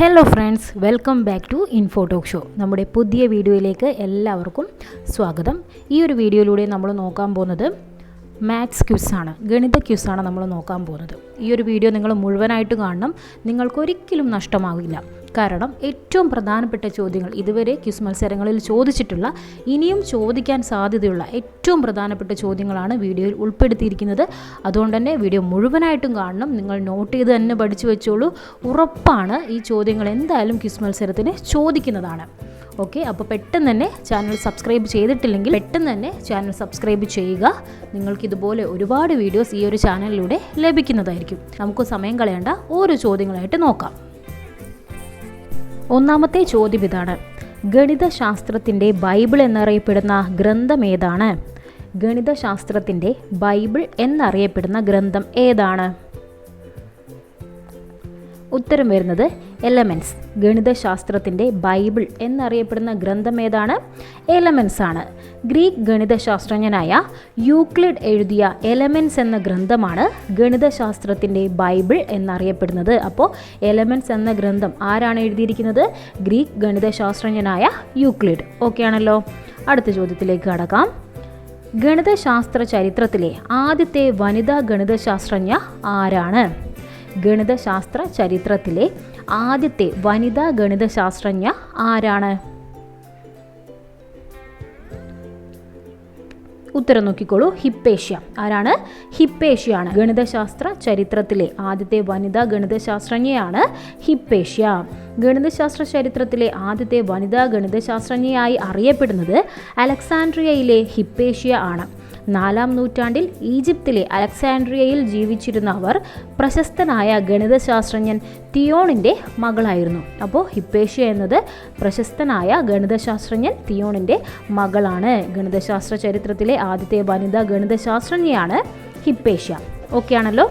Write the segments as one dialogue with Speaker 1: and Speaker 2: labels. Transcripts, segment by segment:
Speaker 1: Hello friends, welcome back to info talk show. നമ്മുടെ പുതിയ വീഡിയോയിലേക്ക് എല്ലാവർക്കും സ്വാഗതം. ഈ ഒരു വീഡിയോയിലൂടെ നമ്മൾ നോക്കാൻ പോകുന്നത് മാത്സ് ക്വിസാണ്, ഗണിത ക്വിസാണ് നമ്മൾ നോക്കാൻ പോകുന്നത്. ഈ ഒരു വീഡിയോ നിങ്ങൾ മുഴുവനായിട്ട് കാണണം, നിങ്ങൾക്കൊരിക്കലും നഷ്ടമാകില്ല. കാരണം ഏറ്റവും പ്രധാനപ്പെട്ട ചോദ്യങ്ങൾ, ഇതുവരെ ക്വിസ് മത്സരങ്ങളിൽ ചോദിച്ചിട്ടുള്ള, ഇനിയും ചോദിക്കാൻ സാധ്യതയുള്ള ഏറ്റവും പ്രധാനപ്പെട്ട ചോദ്യങ്ങളാണ് വീഡിയോയിൽ ഉൾപ്പെടുത്തിയിരിക്കുന്നത്. അതുകൊണ്ട് തന്നെ വീഡിയോ മുഴുവനായിട്ടും കാണണം. നിങ്ങൾ നോട്ട് ചെയ്ത് തന്നെ പഠിച്ചു വെച്ചോളൂ. ഉറപ്പാണ് ഈ ചോദ്യങ്ങൾ എന്തായാലും ക്വിസ് മത്സരത്തിന് ചോദിക്കുന്നതാണ്. ഓക്കെ, അപ്പോൾ പെട്ടെന്ന് തന്നെ ചാനൽ സബ്സ്ക്രൈബ് ചെയ്തിട്ടില്ലെങ്കിൽ പെട്ടെന്ന് തന്നെ ചാനൽ സബ്സ്ക്രൈബ് ചെയ്യുക. നിങ്ങൾക്കിതുപോലെ ഒരുപാട് വീഡിയോസ് ഈ ഒരു ചാനലിലൂടെ ലഭിക്കുന്നതായിരിക്കും. നമുക്ക് സമയം കളയേണ്ട ഓരോ ചോദ്യങ്ങളായിട്ട് നോക്കാം. ഒന്നാമത്തെ ചോദ്യം ഇതാണ്: ഗണിതശാസ്ത്രത്തിൻ്റെ ബൈബിൾ എന്നറിയപ്പെടുന്ന ഗ്രന്ഥം ഏതാണ്? ഗണിതശാസ്ത്രത്തിൻ്റെ ബൈബിൾ എന്നറിയപ്പെടുന്ന ഗ്രന്ഥം ഏതാണ്? ഉത്തരം വരുന്നത് എലമെൻറ്റ്സ്. ഗണിതശാസ്ത്രത്തിൻ്റെ ബൈബിൾ എന്നറിയപ്പെടുന്ന ഗ്രന്ഥം ഏതാണ്? എലമെൻറ്റ്സ് ആണ്. ഗ്രീക്ക് ഗണിതശാസ്ത്രജ്ഞനായ യൂക്ലിഡ് എഴുതിയ എലമെൻറ്റ്സ് എന്ന ഗ്രന്ഥമാണ് ഗണിതശാസ്ത്രത്തിൻ്റെ ബൈബിൾ എന്നറിയപ്പെടുന്നത്. അപ്പോൾ എലമെൻറ്റ്സ് എന്ന ഗ്രന്ഥം ആരാണ് എഴുതിയിരിക്കുന്നത്? Greek ഗണിതശാസ്ത്രജ്ഞനായ Euclid. ഓക്കെ ആണല്ലോ. അടുത്ത ചോദ്യത്തിലേക്ക് കടക്കാം. ഗണിതശാസ്ത്ര ചരിത്രത്തിലെ ആദ്യത്തെ വനിതാ ഗണിതശാസ്ത്രജ്ഞ ആരാണ്? ഗണിതശാസ്ത്ര ചരിത്രത്തിലെ ആദ്യത്തെ വനിതാ ഗണിതശാസ്ത്രജ്ഞ ആരാണ്? ഉത്തരം നോക്കിക്കോളൂ. ഹിപ്പേഷ്യ. ആരാണ്? ഹിപ്പേഷ്യയാണ്. ഗണിതശാസ്ത്ര ചരിത്രത്തിലെ ആദ്യത്തെ വനിതാ ഗണിതശാസ്ത്രജ്ഞയാണ് ഹിപ്പേഷ്യ. ഗണിതശാസ്ത്ര ചരിത്രത്തിലെ ആദ്യത്തെ വനിതാ ഗണിതശാസ്ത്രജ്ഞയായി അറിയപ്പെടുന്നത് അലക്സാൻഡ്രിയയിലെ ഹിപ്പേഷ്യ ആണ്. 4-ാം നൂറ്റാണ്ടിൽ ഈജിപ്തിലെ അലക്സാൻഡ്രിയയിൽ ജീവിച്ചിരുന്ന അവർ പ്രശസ്തനായ ഗണിതശാസ്ത്രജ്ഞൻ തിയോണിൻ്റെ മകളായിരുന്നു. അപ്പോൾ ഹിപ്പേഷ്യ എന്നത് പ്രശസ്തനായ ഗണിതശാസ്ത്രജ്ഞൻ തിയോണിൻ്റെ മകളാണ്. ഗണിതശാസ്ത്ര ചരിത്രത്തിലെ ആദ്യത്തെ വനിതാ ഗണിതശാസ്ത്രജ്ഞയാണ് ഹിപ്പേഷ്യ. ഓക്കെ ആണല്ലോ.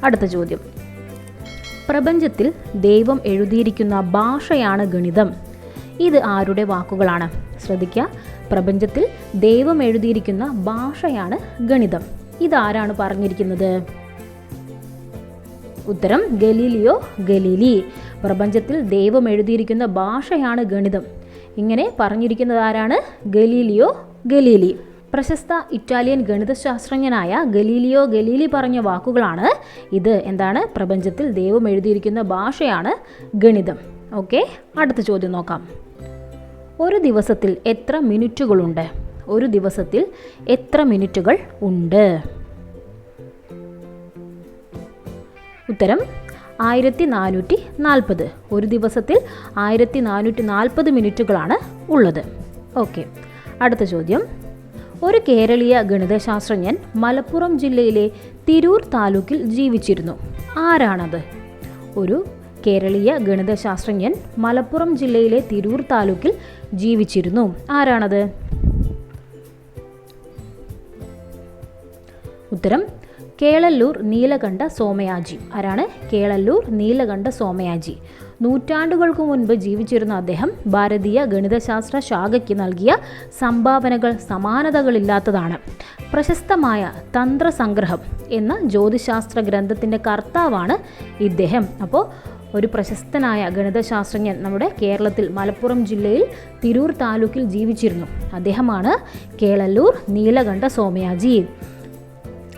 Speaker 1: അടുത്ത ചോദ്യം: പ്രപഞ്ചത്തിൽ ദൈവം എഴുതിയിരിക്കുന്ന ഭാഷയാണ് ഗണിതം. ഇത് ആരുടെ വാക്കുകളാണ്? ശ്രദ്ധിക്കുക. പ്രപഞ്ചത്തിൽ ദൈവം എഴുതിയിരിക്കുന്ന ഭാഷയാണ് ഗണിതം. ഇതാരാണ് പറഞ്ഞിരിക്കുന്നത്? ഉത്തരം ഗലീലിയോ ഗലീലി. പ്രപഞ്ചത്തിൽ ദൈവം എഴുതിയിരിക്കുന്ന ഭാഷയാണ് ഗണിതം. ഇങ്ങനെ പറഞ്ഞിരിക്കുന്നത് ആരാണ്? Galileo Galilei. പ്രശസ്ത ഇറ്റാലിയൻ ഗണിതശാസ്ത്രജ്ഞനായ ഗലീലിയോ ഗലീലി പറഞ്ഞ വാക്കുകളാണ് ഇത്. എന്താണ്? പ്രപഞ്ചത്തിൽ ദൈവം എഴുതിയിരിക്കുന്ന ഭാഷയാണ് ഗണിതം. ഓക്കെ, അടുത്ത ചോദ്യം നോക്കാം. ഒരു ദിവസത്തിൽ എത്ര മിനിറ്റുകളുണ്ട്? ഒരു ദിവസത്തിൽ എത്ര മിനിറ്റുകൾ ഉണ്ട്? ഉത്തരം 1440. ഒരു ദിവസത്തിൽ 1440 മിനിറ്റുകളാണ് ഉള്ളത്. ഓക്കെ, അടുത്ത ചോദ്യം. ഒരു കേരളീയ ഗണിതശാസ്ത്രജ്ഞൻ മലപ്പുറം ജില്ലയിലെ തിരൂർ താലൂക്കിൽ ജീവിച്ചിരുന്നു. ആരാണത്? ഒരു കേരളീയ ഗണിതശാസ്ത്രജ്ഞൻ മലപ്പുറം ജില്ലയിലെ തിരൂർ താലൂക്കിൽ ജീവിച്ചിരുന്നു. ആരാണത്? ഉത്തരം കേളല്ലൂർ നീലകണ്ഠ സോമയാജി. ആരാണ്? കേളല്ലൂർ നീലകണ്ഠ സോമയാജി. നൂറ്റാണ്ടുകൾക്ക് മുൻപ് ജീവിച്ചിരുന്ന അദ്ദേഹം ഭാരതീയ ഗണിതശാസ്ത്ര ശാഖയ്ക്ക് നൽകിയ സംഭാവനകൾ സമാനതകളില്ലാത്തതാണ്. പ്രശസ്തമായ തന്ത്രസംഗ്രഹം എന്ന ജ്യോതിശാസ്ത്ര ഗ്രന്ഥത്തിൻ്റെ കർത്താവാണ് ഇദ്ദേഹം. അപ്പോൾ ഒരു പ്രശസ്തനായ ഗണിതശാസ്ത്രജ്ഞൻ നമ്മുടെ കേരളത്തിൽ മലപ്പുറം ജില്ലയിൽ തിരൂർ താലൂക്കിൽ ജീവിച്ചിരുന്നു. അദ്ദേഹമാണ് കേളല്ലൂർ നീലകണ്ഠ സോമയാജി.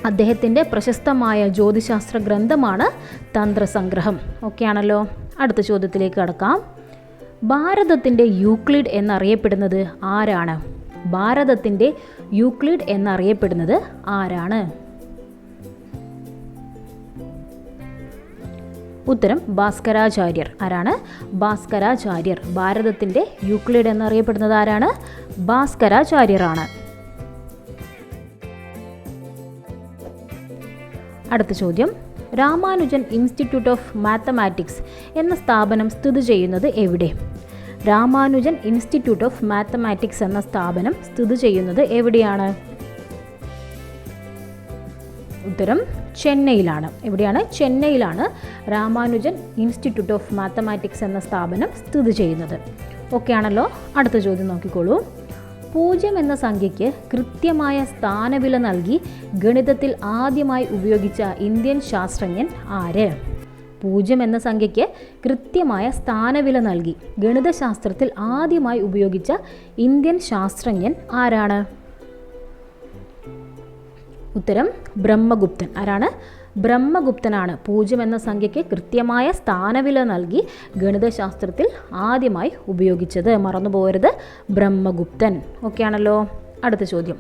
Speaker 1: അദ്ദേഹത്തിൻ്റെ പ്രശസ്തമായ ജ്യോതിശാസ്ത്ര ഗ്രന്ഥമാണ് തന്ത്രസംഗ്രഹം. ഓക്കെ ആണല്ലോ. അടുത്ത ചോദ്യത്തിലേക്ക് കടക്കാം. ഭാരതത്തിൻ്റെ യൂക്ലിഡ് എന്നറിയപ്പെടുന്നത് ആരാണ്? ഭാരതത്തിൻ്റെ യൂക്ലിഡ് എന്നറിയപ്പെടുന്നത് ആരാണ്? ഉത്തരം ഭാസ്കരാചാര്യർ. ആരാണ്? ഭാസ്കരാചാര്യർ. ഭാരതത്തിൻ്റെ യൂക്ലിഡ് എന്നറിയപ്പെടുന്നത് ആരാണ്? ഭാസ്കരാചാര്യരാണ്. അടുത്ത ചോദ്യം. രാമാനുജൻ ഇൻസ്റ്റിറ്റ്യൂട്ട് ഓഫ് മാത്തമാറ്റിക്സ് എന്ന സ്ഥാപനം സ്ഥിതി ചെയ്യുന്നത് എവിടെ? രാമാനുജൻ ഇൻസ്റ്റിറ്റ്യൂട്ട് ഓഫ് മാത്തമാറ്റിക്സ് എന്ന സ്ഥാപനം സ്ഥിതി ചെയ്യുന്നത് എവിടെയാണ്? ഉത്തരം ചെന്നൈയിലാണ്. എവിടെയാണ്? ചെന്നൈയിലാണ് രാമാനുജൻ ഇൻസ്റ്റിറ്റ്യൂട്ട് ഓഫ് മാത്തമാറ്റിക്സ് എന്ന സ്ഥാപനം സ്ഥിതി ചെയ്യുന്നത്. ഓക്കെ ആണല്ലോ. അടുത്ത ചോദ്യം നോക്കിക്കോളൂ. 0 എന്ന സംഖ്യയ്ക്ക് കൃത്യമായ സ്ഥാനവില നൽകി ഗണിതത്തിൽ ആദ്യമായി ഉപയോഗിച്ച ഇന്ത്യൻ ശാസ്ത്രജ്ഞൻ ആര്? 0 എന്ന സംഖ്യയ്ക്ക് കൃത്യമായ സ്ഥാനവില നൽകി ഗണിതശാസ്ത്രത്തിൽ ആദ്യമായി ഉപയോഗിച്ച ഇന്ത്യൻ ശാസ്ത്രജ്ഞൻ ആരാണ്? ഉത്തരം ബ്രഹ്മഗുപ്തൻ. ആരാണ്? ബ്രഹ്മഗുപ്തനാണ് 0 എന്ന സംഖ്യയ്ക്ക് കൃത്യമായ സ്ഥാനവില നൽകി ഗണിതശാസ്ത്രത്തിൽ ആദ്യമായി ഉപയോഗിച്ചത്. മറന്നുപോകരുത്, ബ്രഹ്മഗുപ്തൻ. ഓക്കെ ആണല്ലോ. അടുത്ത ചോദ്യം,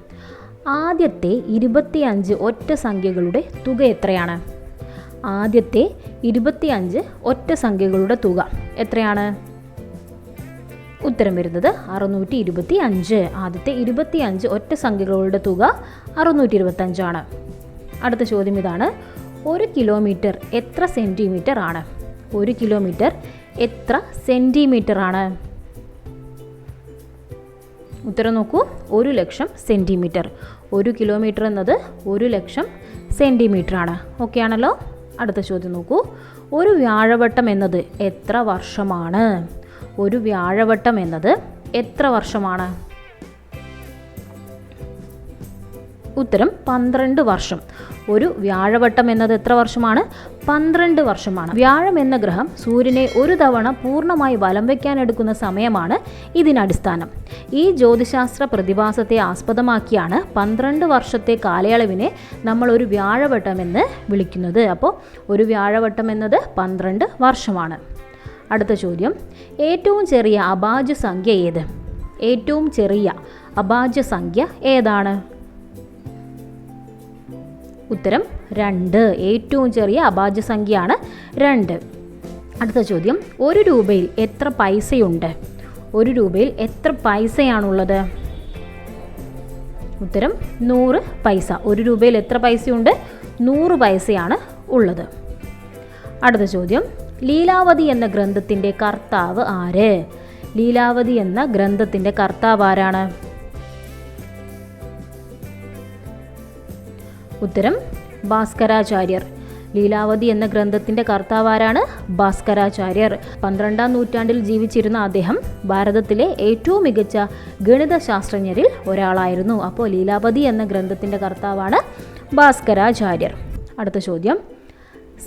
Speaker 1: ആദ്യത്തെ 25 ഒറ്റ സംഖ്യകളുടെ തുക എത്രയാണ്? ആദ്യത്തെ 25 ഒറ്റ സംഖ്യകളുടെ തുക എത്രയാണ്? ഉത്തരം വരുന്നത് 625. ആദ്യത്തെ 25 ഒറ്റ സംഖ്യകളുടെ തുക 625 ആണ്. അടുത്ത ചോദ്യം ഇതാണ്, 1 കിലോമീറ്റർ എത്ര സെൻറ്റിമീറ്റർ ആണ്? 1 കിലോമീറ്റർ എത്ര സെൻറ്റിമീറ്റർ ആണ്? ഉത്തരം നോക്കൂ, 1,00,000 സെൻറ്റിമീറ്റർ. 1 കിലോമീറ്റർ എന്നത് 1,00,000 സെൻറ്റിമീറ്റർ ആണ്. ഓക്കെ ആണല്ലോ. അടുത്ത ചോദ്യം നോക്കൂ, ഒരു വ്യാഴവട്ടം എന്നത് എത്ര വർഷമാണ്? ഒരു വ്യാഴവട്ടം എന്നത് എത്ര വർഷമാണ്? ഉത്തരം 12 വർഷം. ഒരു വ്യാഴവട്ടം എന്നത് എത്ര വർഷമാണ്? 12 വർഷമാണ്. വ്യാഴം എന്ന ഗ്രഹം സൂര്യനെ ഒരു തവണ പൂർണ്ണമായി വലം വയ്ക്കാൻ എടുക്കുന്ന സമയമാണ് ഇതിനടിസ്ഥാനം. ഈ ജ്യോതിശാസ്ത്ര പ്രതിഭാസത്തെ ആസ്പദമാക്കിയാണ് 12 വർഷത്തെ കാലയളവിനെ നമ്മൾ ഒരു വ്യാഴവട്ടം എന്ന് വിളിക്കുന്നത്. അപ്പോൾ ഒരു വ്യാഴവട്ടം എന്നത് 12 വർഷമാണ്. അടുത്ത ചോദ്യം, ഏറ്റവും ചെറിയ അഭാജ്യ സംഖ്യ ഏത്? ഏറ്റവും ചെറിയ അഭാജ്യ സംഖ്യ ഏതാണ്? ഉത്തരം 2. ഏറ്റവും ചെറിയ അഭാജ്യ സംഖ്യയാണ് 2. അടുത്ത ചോദ്യം, 1 രൂപയിൽ എത്ര പൈസയുണ്ട്? 1 രൂപയിൽ എത്ര പൈസയാണുള്ളത്? ഉത്തരം 100 പൈസ. 1 രൂപയിൽ എത്ര പൈസയുണ്ട്? 100 പൈസയാണ് ഉള്ളത്. അടുത്ത ചോദ്യം, ലീലാവതി എന്ന ഗ്രന്ഥത്തിൻ്റെ കർത്താവ് ആര്? ലീലാവതി എന്ന ഗ്രന്ഥത്തിൻ്റെ കർത്താവ് ആരാണ്? ഉത്തരം ഭാസ്കരാചാര്യർ. ലീലാവതി എന്ന ഗ്രന്ഥത്തിൻ്റെ കർത്താവ് ആരാണ്? ഭാസ്കരാചാര്യർ. 12ാം നൂറ്റാണ്ടിൽ ജീവിച്ചിരുന്ന അദ്ദേഹം ഭാരതത്തിലെ ഏറ്റവും മികച്ച ഗണിത ശാസ്ത്രജ്ഞരിൽ ഒരാളായിരുന്നു. അപ്പോൾ ലീലാവതി എന്ന ഗ്രന്ഥത്തിൻ്റെ കർത്താവാണ് ഭാസ്കരാചാര്യർ. അടുത്ത ചോദ്യം,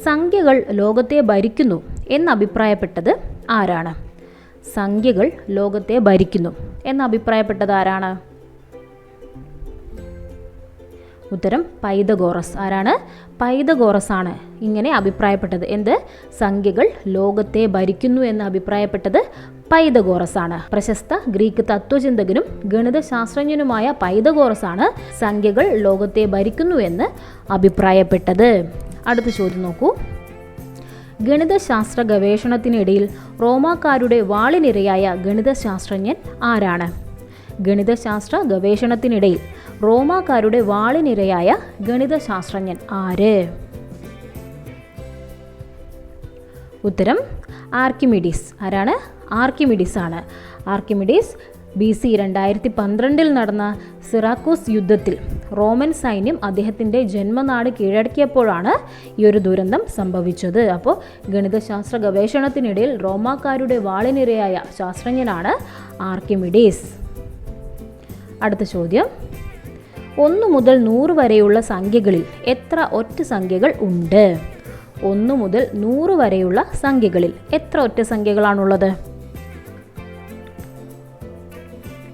Speaker 1: സംഖ്യകൾ ലോകത്തെ ഭരിക്കുന്നു എന്നഭിപ്രായപ്പെട്ടത് ആരാണ്? സംഖ്യകൾ ലോകത്തെ ഭരിക്കുന്നു എന്നഭിപ്രായപ്പെട്ടത് ആരാണ്? ഉത്തരം പൈതഗോറസ്. ആരാണ്? പൈതഗോറസ് ആണ് ഇങ്ങനെ അഭിപ്രായപ്പെട്ടത്. എന്ത്? സംഖ്യകൾ ലോകത്തെ ഭരിക്കുന്നു എന്ന് അഭിപ്രായപ്പെട്ടത് പൈതഗോറസ് ആണ്. പ്രശസ്ത ഗ്രീക്ക് തത്വചിന്തകനും ഗണിത ശാസ്ത്രജ്ഞനുമായ പൈതഗോറസ് ആണ് സംഖ്യകൾ ലോകത്തെ ഭരിക്കുന്നു എന്ന് അഭിപ്രായപ്പെട്ടത്. അടുത്ത ചോദ്യം നോക്കൂ, ഗണിതശാസ്ത്ര ഗവേഷണത്തിനിടയിൽ റോമാക്കാരുടെ വാളിനിരയായ ഗണിതശാസ്ത്രജ്ഞൻ ആരാണ്? ഗണിതശാസ്ത്ര ഗവേഷണത്തിനിടയിൽ റോമാക്കാരുടെ വാളിനിരയായ ഗണിതശാസ്ത്രജ്ഞൻ ആര്? ഉത്തരം ആർക്കിമിഡീസ്. ആരാണ്? ആർക്കിമിഡീസ് ആണ്. ആർക്കിമിഡീസ് BC 2012 നടന്ന സിറാക്കൂസ് യുദ്ധത്തിൽ റോമൻ സൈന്യം അദ്ദേഹത്തിൻ്റെ ജന്മനാട് കീഴടക്കിയപ്പോഴാണ് ഈ ഒരു ദുരന്തം സംഭവിച്ചത്. അപ്പോൾ ഗണിതശാസ്ത്ര ഗവേഷണത്തിനിടയിൽ റോമാക്കാരുടെ വാളിനിരയായ ശാസ്ത്രജ്ഞനാണ് ആർക്കിമിഡീസ്. അടുത്ത ചോദ്യം, 1 മുതൽ 100 വരെയുള്ള സംഖ്യകളിൽ എത്ര ഒറ്റ സംഖ്യകൾ ഉണ്ട്? 1 മുതൽ 100 വരെയുള്ള സംഖ്യകളിൽ എത്ര ഒറ്റ സംഖ്യകളാണുള്ളത്?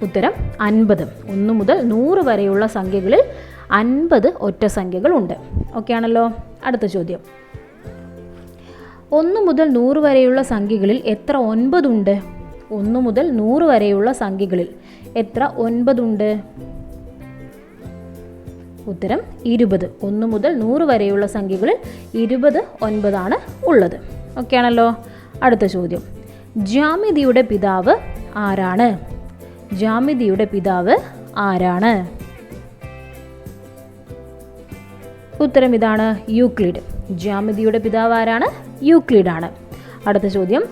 Speaker 1: ഉത്തരം 50. 1 മുതൽ 100 വരെയുള്ള സംഖ്യകളിൽ 50 ഒറ്റ സംഖ്യകളുണ്ട്. ഓക്കെ ആണല്ലോ. അടുത്ത ചോദ്യം, 1 മുതൽ 100 വരെയുള്ള സംഖ്യകളിൽ എത്ര 9 ഉണ്ട്? 1 മുതൽ 100 വരെയുള്ള സംഖ്യകളിൽ എത്ര 9 ഉണ്ട്? ഉത്തരം 20. 1 മുതൽ 100 വരെയുള്ള സംഖ്യകളിൽ 20 9 ഉള്ളത്. ഓക്കെ ആണല്ലോ. അടുത്ത ചോദ്യം, ജ്യാമിതിയുടെ പിതാവ് ആരാണ്? ജ്യാമിതിയുടെ പിതാവ് ആരാണ്? ഉത്തരം ഇതാണ്, യൂക്ലിഡ്. ജ്യാമിതിയുടെ പിതാവ് ആരാണ്? യൂക്ലിഡ് ആണ്. അടുത്ത ചോദ്യം,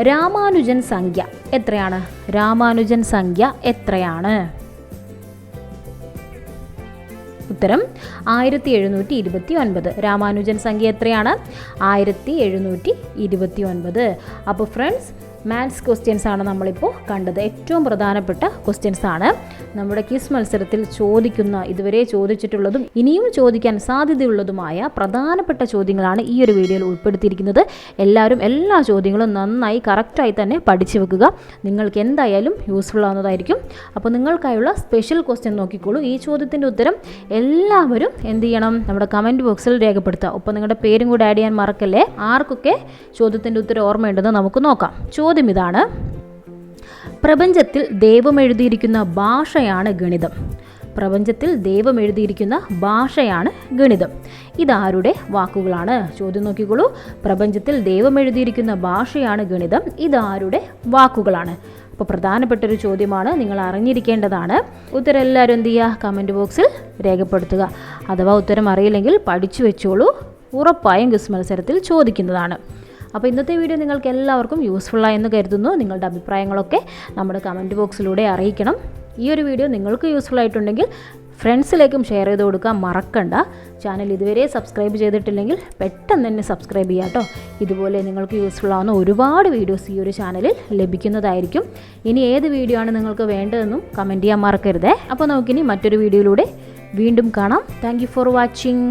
Speaker 1: രാമാനുജൻ സംഖ്യ എത്രയാണ്? രാമാനുജൻ സംഖ്യ എത്രയാണ്? ഉത്തരം 1729. രാമാനുജൻ സംഖ്യ എത്രയാണ്? 1729. അപ്പോൾ ഫ്രണ്ട്സ്, മാത്സ് ക്വസ്റ്റ്യൻസ് ആണ് നമ്മളിപ്പോൾ കണ്ടത്. ഏറ്റവും പ്രധാനപ്പെട്ട ക്വസ്റ്റ്യൻസ് ആണ് നമ്മുടെ ക്വിസ് മത്സരത്തിൽ ചോദിക്കുന്ന, ഇതുവരെ ചോദിച്ചിട്ടുള്ളതും ഇനിയും ചോദിക്കാൻ സാധ്യതയുള്ളതുമായ പ്രധാനപ്പെട്ട ചോദ്യങ്ങളാണ് ഈ ഒരു വീഡിയോയിൽ ഉൾപ്പെടുത്തിയിരിക്കുന്നത്. എല്ലാവരും എല്ലാ ചോദ്യങ്ങളും നന്നായി കറക്റ്റായി തന്നെ പഠിച്ചു വെക്കുക. നിങ്ങൾക്ക് എന്തായാലും യൂസ്ഫുൾ ആവുന്നതായിരിക്കും. അപ്പോൾ നിങ്ങൾക്കായുള്ള സ്പെഷ്യൽ ക്വസ്റ്റ്യൻ നോക്കിക്കോളൂ. ഈ ചോദ്യത്തിൻ്റെ ഉത്തരം എല്ലാവരും എന്ത് ചെയ്യണം, നമ്മുടെ കമൻറ്റ് ബോക്സിൽ രേഖപ്പെടുത്തുക. ഒപ്പം നിങ്ങളുടെ പേരും കൂടെ ആഡ് ചെയ്യാൻ മറക്കല്ലേ. ആർക്കൊക്കെ ചോദ്യത്തിൻ്റെ ഉത്തരം ഓർമ്മയുണ്ടെന്ന് നമുക്ക് നോക്കാം. ചോദ്യം ഇതാണ്: പ്രപഞ്ചത്തിൽ ദൈവം എഴുതിയിരിക്കുന്ന ഭാഷയാണ് ഗണിതം. പ്രപഞ്ചത്തിൽ ദൈവം എഴുതിയിരിക്കുന്ന ഭാഷയാണ് ഗണിതം. ഇതാരുടെ വാക്കുകളാണ്? ചോദ്യം നോക്കിക്കോളൂ. പ്രപഞ്ചത്തിൽ ദൈവം എഴുതിയിരിക്കുന്ന ഭാഷയാണ് ഗണിതം. ഇതാരുടെ വാക്കുകളാണ്? അപ്പോൾ പ്രധാനപ്പെട്ടൊരു ചോദ്യമാണ്, നിങ്ങൾ അറിഞ്ഞിരിക്കേണ്ടതാണ്. ഉത്തരം എല്ലാവരും എന്ത് ചെയ്യുക, കമൻറ്റ് ബോക്സിൽ രേഖപ്പെടുത്തുക. അഥവാ ഉത്തരം അറിയില്ലെങ്കിൽ പഠിച്ചു വെച്ചോളൂ, ഉറപ്പായും ക്വിസ് മത്സരത്തിൽ ചോദിക്കുന്നതാണ്. അപ്പോൾ ഇന്നത്തെ വീഡിയോ നിങ്ങൾക്ക് എല്ലാവർക്കും യൂസ്ഫുള്ളായെന്ന് കരുതുന്നു. നിങ്ങളുടെ അഭിപ്രായങ്ങളൊക്കെ നമ്മുടെ കമൻറ്റ് ബോക്സിലൂടെ അറിയിക്കണം. ഈ ഒരു വീഡിയോ നിങ്ങൾക്ക് യൂസ്ഫുൾ ആയിട്ടുണ്ടെങ്കിൽ ഫ്രണ്ട്സിലേക്കും ഷെയർ ചെയ്ത് കൊടുക്കാൻ മറക്കണ്ട. ചാനൽ ഇതുവരെ സബ്സ്ക്രൈബ് ചെയ്തിട്ടില്ലെങ്കിൽ പെട്ടെന്ന് തന്നെ സബ്സ്ക്രൈബ് ചെയ്യുക കേട്ടോ. ഇതുപോലെ നിങ്ങൾക്ക് യൂസ്ഫുൾ ആവുന്ന ഒരുപാട് വീഡിയോസ് ഈ ഒരു ചാനലിൽ ലഭിക്കുന്നതായിരിക്കും. ഇനി ഏത് വീഡിയോ ആണ് നിങ്ങൾക്ക് വേണ്ടതെന്നും കമൻറ്റ് ചെയ്യാൻ മറക്കരുതേ. അപ്പോൾ നമുക്കിനി മറ്റൊരു വീഡിയോയിലൂടെ വീണ്ടും കാണാം. Thank you for watching.